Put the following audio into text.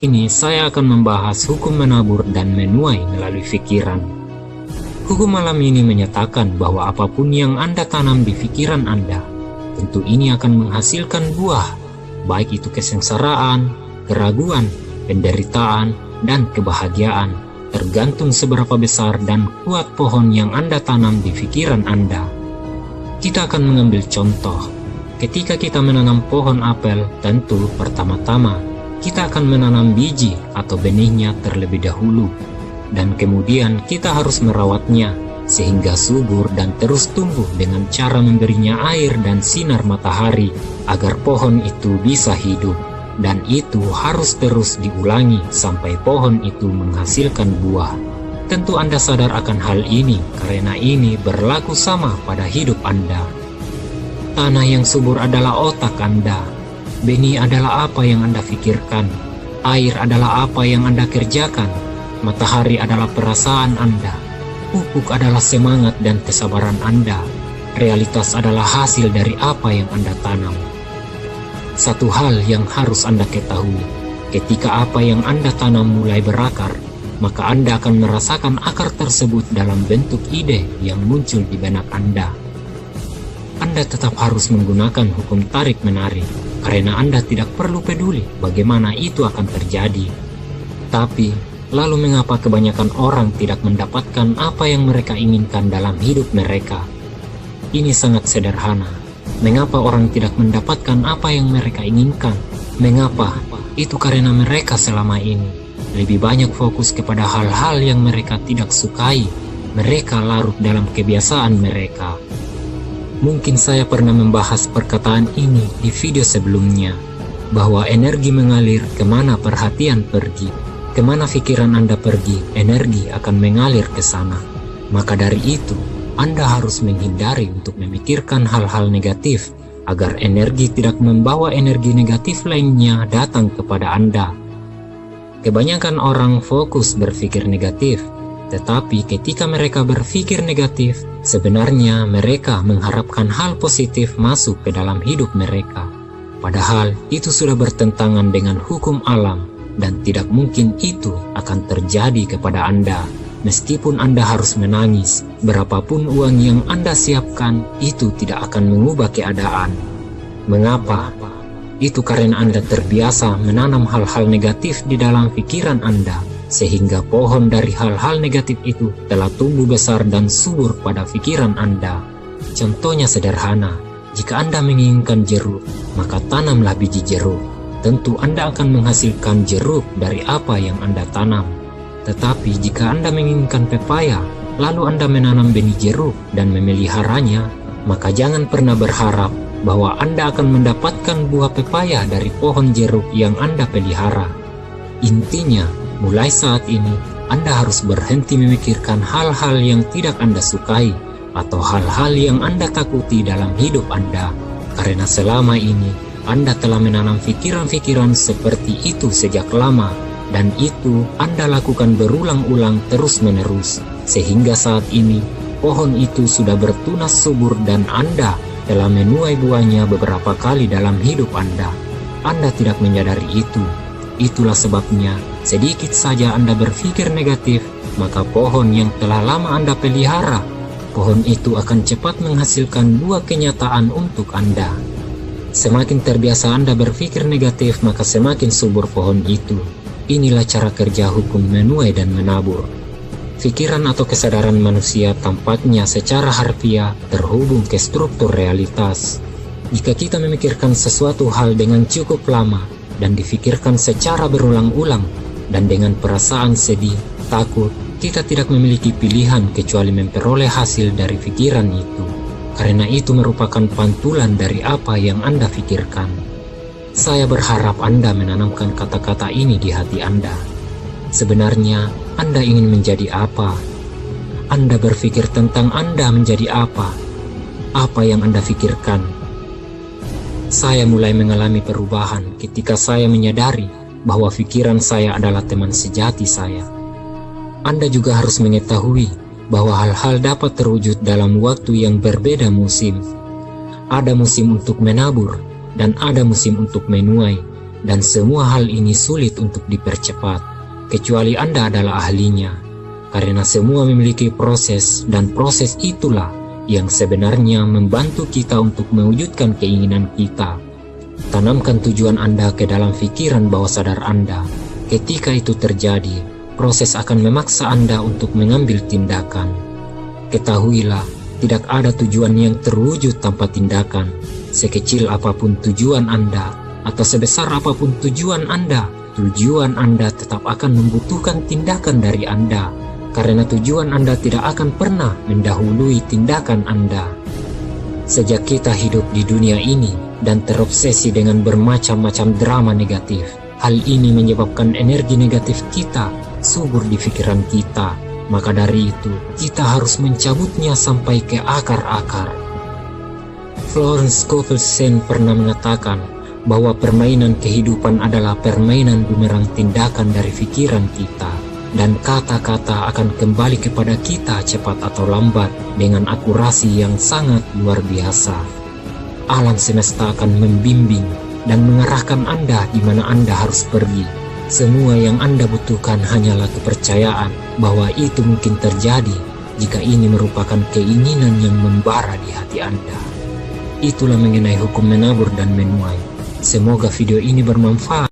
Ini saya akan membahas hukum menabur dan menuai melalui pikiran. Hukum malam ini menyatakan bahwa apapun yang Anda tanam di pikiran Anda, tentu ini akan menghasilkan buah, baik itu kesengsaraan, keraguan, penderitaan, dan kebahagiaan, tergantung seberapa besar dan kuat pohon yang Anda tanam di pikiran Anda. Kita akan mengambil contoh. Ketika kita menanam pohon apel, tentu pertama-tama kita akan menanam biji atau benihnya terlebih dahulu, dan kemudian kita harus merawatnya sehingga subur dan terus tumbuh dengan cara memberinya air dan sinar matahari agar pohon itu bisa hidup, dan itu harus terus diulangi sampai pohon itu menghasilkan buah. Tentu Anda sadar akan hal ini karena ini berlaku sama pada hidup Anda. Tanah yang subur adalah otak Anda. Benih adalah apa yang Anda pikirkan, air adalah apa yang Anda kerjakan, matahari adalah perasaan Anda, pupuk adalah semangat dan kesabaran Anda, realitas adalah hasil dari apa yang Anda tanam. Satu hal yang harus Anda ketahui, ketika apa yang Anda tanam mulai berakar, maka Anda akan merasakan akar tersebut dalam bentuk ide yang muncul di benak Anda. Anda tetap harus menggunakan hukum tarik-menarik, karena Anda tidak perlu peduli bagaimana itu akan terjadi. Tapi, lalu mengapa kebanyakan orang tidak mendapatkan apa yang mereka inginkan dalam hidup mereka? Ini sangat sederhana. Mengapa orang tidak mendapatkan apa yang mereka inginkan? Mengapa? Itu karena mereka selama ini lebih banyak fokus kepada hal-hal yang mereka tidak sukai. Mereka larut dalam kebiasaan mereka. Mungkin saya pernah membahas perkataan ini di video sebelumnya, bahwa energi mengalir kemana perhatian pergi. Kemana pikiran Anda pergi, energi akan mengalir ke sana. Maka dari itu, Anda harus menghindari untuk memikirkan hal-hal negatif, agar energi tidak membawa energi negatif lainnya datang kepada Anda. Kebanyakan orang fokus berpikir negatif, tetapi ketika mereka berpikir negatif, sebenarnya mereka mengharapkan hal positif masuk ke dalam hidup mereka. Padahal itu sudah bertentangan dengan hukum alam dan tidak mungkin itu akan terjadi kepada Anda. Meskipun Anda harus menangis, berapapun uang yang Anda siapkan, itu tidak akan mengubah keadaan. Mengapa? Itu karena Anda terbiasa menanam hal-hal negatif di dalam pikiran Anda, sehingga pohon dari hal-hal negatif itu telah tumbuh besar dan subur pada pikiran Anda. Contohnya sederhana, jika Anda menginginkan jeruk, maka tanamlah biji jeruk. Tentu Anda akan menghasilkan jeruk dari apa yang Anda tanam. Tetapi jika Anda menginginkan pepaya, lalu Anda menanam benih jeruk dan memeliharanya, maka jangan pernah berharap bahwa Anda akan mendapatkan buah pepaya dari pohon jeruk yang Anda pelihara. Intinya, mulai saat ini, Anda harus berhenti memikirkan hal-hal yang tidak Anda sukai atau hal-hal yang Anda takuti dalam hidup Anda. Karena selama ini, Anda telah menanam pikiran-pikiran seperti itu sejak lama, dan itu Anda lakukan berulang-ulang terus-menerus, sehingga saat ini, pohon itu sudah bertunas subur dan Anda telah menuai buahnya beberapa kali dalam hidup Anda. Anda tidak menyadari itu. Itulah sebabnya, sedikit saja Anda berpikir negatif, maka pohon yang telah lama Anda pelihara, pohon itu akan cepat menghasilkan buah kenyataan untuk Anda. Semakin terbiasa Anda berpikir negatif, maka semakin subur pohon itu. Inilah cara kerja hukum menuai dan menabur. Pikiran atau kesadaran manusia tampaknya secara harfiah terhubung ke struktur realitas. Jika kita memikirkan sesuatu hal dengan cukup lama, dan difikirkan secara berulang-ulang, dan dengan perasaan sedih, takut, kita tidak memiliki pilihan kecuali memperoleh hasil dari pikiran itu. Karena itu merupakan pantulan dari apa yang Anda pikirkan. Saya berharap Anda menanamkan kata-kata ini di hati Anda. Sebenarnya, Anda ingin menjadi apa? Anda berpikir tentang Anda menjadi apa? Apa yang Anda pikirkan? Saya mulai mengalami perubahan ketika saya menyadari bahwa pikiran saya adalah teman sejati saya. Anda juga harus mengetahui bahwa hal-hal dapat terwujud dalam waktu yang berbeda musim. Ada musim untuk menabur dan ada musim untuk menuai. dan semua hal ini sulit untuk dipercepat, kecuali Anda adalah ahlinya, karena semua memiliki proses, dan proses itulah yang sebenarnya membantu kita untuk mewujudkan keinginan kita. Tanamkan tujuan Anda ke dalam pikiran bawah sadar Anda. Ketika itu terjadi, proses akan memaksa Anda untuk mengambil tindakan. Ketahuilah, tidak ada tujuan yang terwujud tanpa tindakan. Sekecil apapun tujuan Anda, atau sebesar apapun tujuan Anda tetap akan membutuhkan tindakan dari Anda, karena tujuan Anda tidak akan pernah mendahului tindakan Anda. Sejak kita hidup di dunia ini dan terobsesi dengan bermacam-macam drama negatif, hal ini menyebabkan energi negatif kita subur di pikiran kita. Maka dari itu, kita harus mencabutnya sampai ke akar-akar. Florence Scovel Shinn pernah mengatakan bahwa permainan kehidupan adalah permainan bumerang tindakan dari pikiran kita, dan kata-kata akan kembali kepada kita cepat atau lambat dengan akurasi yang sangat luar biasa. Alam semesta akan membimbing dan mengarahkan Anda di mana Anda harus pergi. Semua yang Anda butuhkan hanyalah kepercayaan bahwa itu mungkin terjadi jika ini merupakan keinginan yang membara di hati Anda. Itulah mengenai hukum menabur dan menuai. Semoga video ini bermanfaat.